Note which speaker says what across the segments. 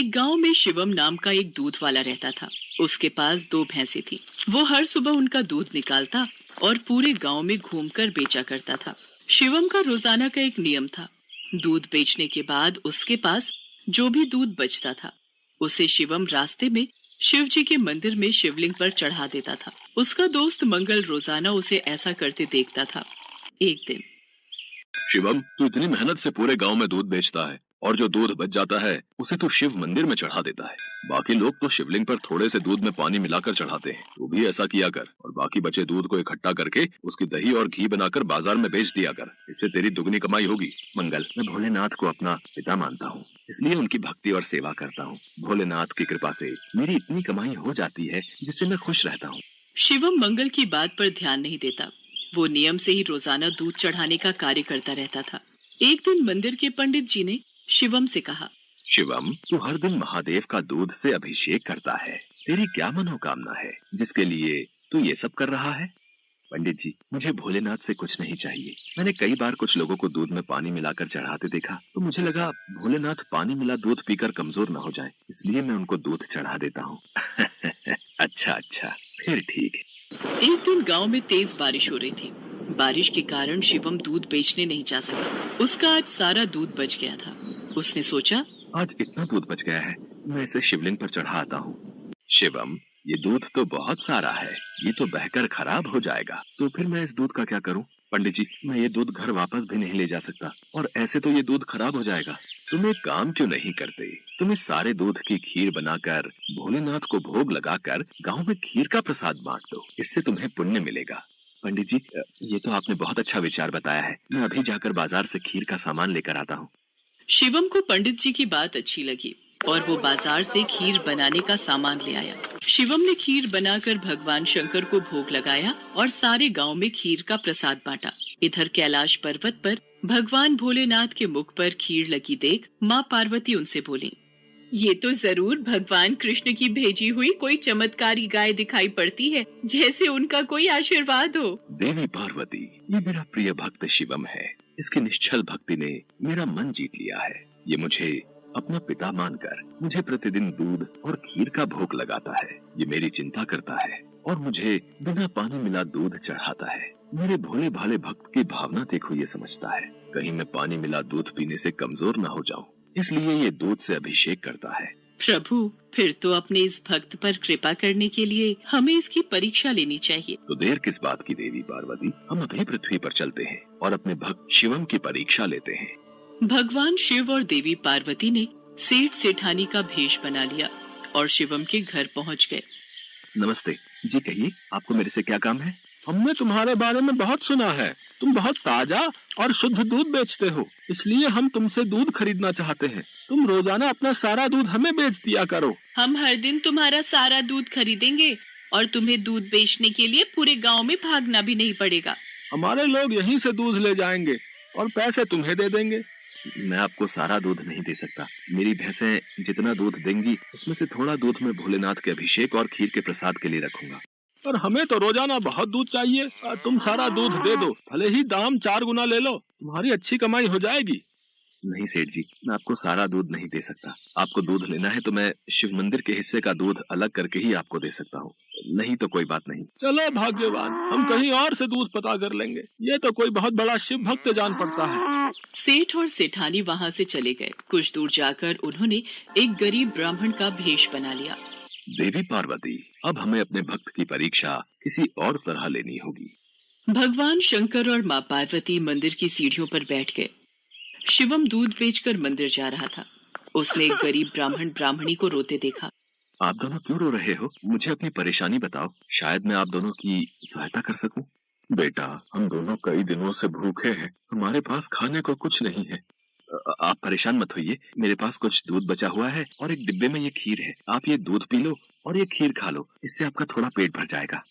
Speaker 1: एक गांव में शिवम नाम का एक दूध वाला रहता था। उसके पास 2 भैंसें थी। वो हर सुबह उनका दूध निकालता और पूरे गांव में घूमकर बेचा करता था। शिवम का रोजाना का एक नियम था। दूध बेचने के बाद उसके पास जो भी दूध बचता था उसे शिवम रास्ते में शिव जी के मंदिर में शिवलिंग पर चढ़ा देता था। उसका दोस्त मंगल रोजाना उसे ऐसा करते देखता था। एक दिन,
Speaker 2: शिवम, तू इतनी मेहनत से पूरे गांव में दूध बेचता है और जो दूध बच जाता है उसे तू शिव मंदिर में चढ़ा देता है। बाकी लोग तो शिवलिंग पर थोड़े से दूध में पानी मिलाकर चढ़ाते हैं। तू भी ऐसा किया कर और बाकी बचे दूध को इकट्ठा करके उसकी दही और घी बनाकर बाजार में बेच दिया कर। इससे तेरी दुगनी कमाई होगी।
Speaker 3: मंगल, मैं भोलेनाथ को अपना पिता मानता हूँ, इसलिए उनकी भक्ति और सेवा करता हूँ। भोलेनाथ की कृपा से मेरी इतनी कमाई हो जाती है जिससे मैं खुश रहता हूँ।
Speaker 1: शिवम मंगल की बात पर ध्यान नहीं देता। वो नियम से ही रोजाना दूध चढ़ाने का कार्य करता रहता था। एक दिन मंदिर के पंडित जी ने शिवम से कहा,
Speaker 3: शिवम, तू हर दिन महादेव का दूध से अभिषेक करता है। तेरी क्या मनोकामना है जिसके लिए तू ये सब कर रहा है? पंडित जी, मुझे भोलेनाथ से कुछ नहीं चाहिए। मैंने कई बार कुछ लोगों को दूध में पानी मिलाकर चढ़ाते देखा तो मुझे लगा भोलेनाथ पानी मिला दूध पीकर कमजोर न हो जाए, इसलिए मैं उनको दूध चढ़ा देता हूँ। अच्छा, फिर ठीक है।
Speaker 1: एक दिन गांव में तेज बारिश हो रही थी। बारिश के कारण शिवम दूध बेचने नहीं जा सका। उसका आज सारा दूध बच गया था। उसने सोचा,
Speaker 3: आज इतना दूध बच गया है, मैं इसे शिवलिंग पर चढ़ा आता हूँ। शिवम, ये दूध तो बहुत सारा है, ये तो बहकर खराब हो जाएगा। तो फिर मैं इस दूध का क्या करूँ? पंडित जी, मैं ये दूध घर वापस भी नहीं ले जा सकता और ऐसे तो ये दूध खराब हो जाएगा। तुम एक काम क्यों नहीं करते? तुम इस सारे दूध की खीर बनाकर भोलेनाथ को भोग लगाकर गांव में खीर का प्रसाद बांट दो, इससे तुम्हें पुण्य मिलेगा। पंडित जी, ये तो आपने बहुत अच्छा विचार बताया है। मैं अभी जाकर बाजार से खीर का सामान लेकर आता हूँ।
Speaker 1: शिवम को पंडित जी की बात अच्छी लगी और वो बाजार से खीर बनाने का सामान ले आया। शिवम ने खीर बनाकर भगवान शंकर को भोग लगाया और सारे गांव में खीर का प्रसाद बांटा। इधर कैलाश पर्वत पर भगवान भोलेनाथ के मुख पर खीर लगी देख माँ पार्वती उनसे बोली, ये तो जरूर भगवान कृष्ण की भेजी हुई कोई चमत्कारी गाय दिखाई पड़ती है, जैसे उनका कोई आशीर्वाद हो।
Speaker 3: देवी पार्वती, ये मेरा प्रिय भक्त शिवम है। इसकी निश्चल भक्ति ने मेरा मन जीत लिया है। ये मुझे अपना पिता मानकर मुझे प्रतिदिन दूध और खीर का भोग लगाता है। ये मेरी चिंता करता है और मुझे बिना पानी मिला दूध चढ़ाता है। मेरे भोले भाले भक्त की भावना देखो, ये समझता है कहीं मैं पानी मिला दूध पीने से कमजोर न हो जाऊं, इसलिए ये दूध से अभिषेक करता है।
Speaker 1: प्रभु, फिर तो अपने इस भक्त पर कृपा करने के लिए हमें इसकी परीक्षा लेनी चाहिए।
Speaker 3: तो देर किस बात की देवी पार्वती, हम अभी पृथ्वी पर चलते हैं और अपने भक्त शिवम की परीक्षा लेते हैं।
Speaker 1: भगवान शिव और देवी पार्वती ने सेठ सेठानी का भेष बना लिया और शिवम के घर पहुंच गए।
Speaker 3: नमस्ते जी, कहिए आपको मेरे से क्या काम है?
Speaker 2: हमने तुम्हारे बारे में बहुत सुना है। तुम बहुत ताजा और शुद्ध दूध बेचते हो, इसलिए हम तुमसे दूध खरीदना चाहते हैं। तुम रोजाना अपना सारा दूध हमें बेच दिया करो।
Speaker 1: हम हर दिन तुम्हारा सारा दूध खरीदेंगे और तुम्हें दूध बेचने के लिए पूरे गांव में भागना भी नहीं पड़ेगा।
Speaker 2: हमारे लोग यहीं से दूध ले जाएंगे और पैसे तुम्हें दे देंगे।
Speaker 3: मैं आपको सारा दूध नहीं दे सकता। मेरी भैंसें जितना दूध देंगी उसमें से थोड़ा दूध मैं भोलेनाथ के अभिषेक और खीर के प्रसाद के लिए रखूंगा।
Speaker 2: पर हमें तो रोजाना बहुत दूध चाहिए। तुम सारा दूध दे दो, भले ही दाम 4 गुना ले लो, तुम्हारी अच्छी कमाई हो जाएगी।
Speaker 3: नहीं सेठ जी, मैं आपको सारा दूध नहीं दे सकता। आपको दूध लेना है तो मैं शिव मंदिर के हिस्से का दूध अलग करके ही आपको दे सकता हूँ, नहीं तो कोई बात नहीं।
Speaker 2: चलो भाग्यवान, हम कहीं और से दूध पता कर लेंगे। ये तो कोई बहुत बड़ा शिव भक्त जान पड़ता है।
Speaker 1: सेठ और सेठानी वहाँ से चले गए। कुछ दूर जाकर उन्होंने एक गरीब ब्राह्मण का भेष बना लिया।
Speaker 3: देवी पार्वती, अब हमें अपने भक्त की परीक्षा किसी और तरह लेनी होगी।
Speaker 1: भगवान शंकर और माँ पार्वती मंदिर की सीढ़ियों पर बैठ गए। शिवम दूध बेचकर मंदिर जा रहा था। उसने एक गरीब ब्राह्मण ब्राह्मणी को रोते देखा।
Speaker 3: आप दोनों क्यों रो रहे हो? मुझे अपनी परेशानी बताओ, शायद मैं आप दोनों की सहायता कर सकूं। बेटा, हम दोनों कई दिनों से भूखे हैं, हमारे पास खाने को कुछ नहीं है। आप परेशान मत होइए, मेरे पास कुछ दूध बचा हुआ है और एक डिब्बे में ये खीर है। आप ये दूध पी लो और ये खीर खा लो, इससे आपका थोड़ा पेट भर जाएगा।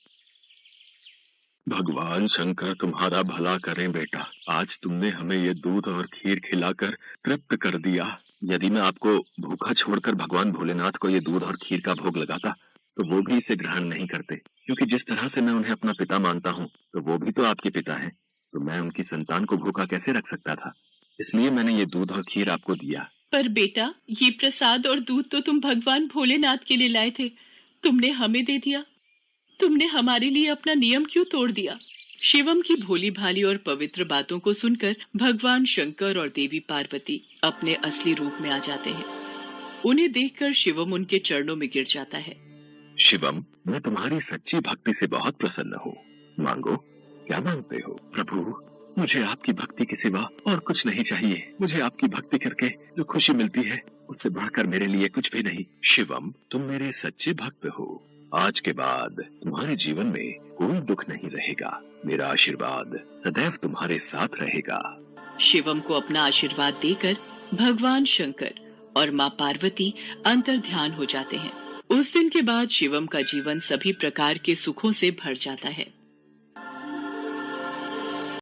Speaker 3: भगवान शंकर तुम्हारा भला करें बेटा, आज तुमने हमें ये दूध और खीर खिलाकर तृप्त कर दिया। यदि मैं आपको भूखा छोड़कर भगवान भोलेनाथ को ये दूध और खीर का भोग लगाता तो वो भी इसे ग्रहण नहीं करते, क्योंकि जिस तरह से मैं उन्हें अपना पिता मानता हूँ तो वो भी तो आपके पिता हैं। तो मैं उनकी संतान को भूखा कैसे रख सकता था, इसलिए मैंने ये दूध और खीर आपको दिया।
Speaker 1: पर बेटा, ये प्रसाद और दूध तो तुम भगवान भोलेनाथ के लिए लाए थे, तुमने हमें दे दिया। तुमने हमारे लिए अपना नियम क्यों तोड़ दिया? शिवम की भोली भाली और पवित्र बातों को सुनकर भगवान शंकर और देवी पार्वती अपने असली रूप में आ जाते हैं। उन्हें देखकर शिवम उनके चरणों में गिर जाता है।
Speaker 3: शिवम, मैं तुम्हारी सच्ची भक्ति से बहुत प्रसन्न हूँ। मांगो, क्या मांगते हो? प्रभु, मुझे आपकी भक्ति के सिवा और कुछ नहीं चाहिए। मुझे आपकी भक्ति करके जो खुशी मिलती है, उससे बढ़कर मेरे लिए कुछ भी नहीं। शिवम, तुम मेरे सच्चे भक्त हो। आज के बाद तुम्हारे जीवन में कोई दुख नहीं रहेगा। मेरा आशीर्वाद सदैव तुम्हारे साथ रहेगा।
Speaker 1: शिवम को अपना आशीर्वाद देकर भगवान शंकर और माँ पार्वती अंतर ध्यान हो जाते हैं। उस दिन के बाद शिवम का जीवन सभी प्रकार के सुखों से भर जाता है।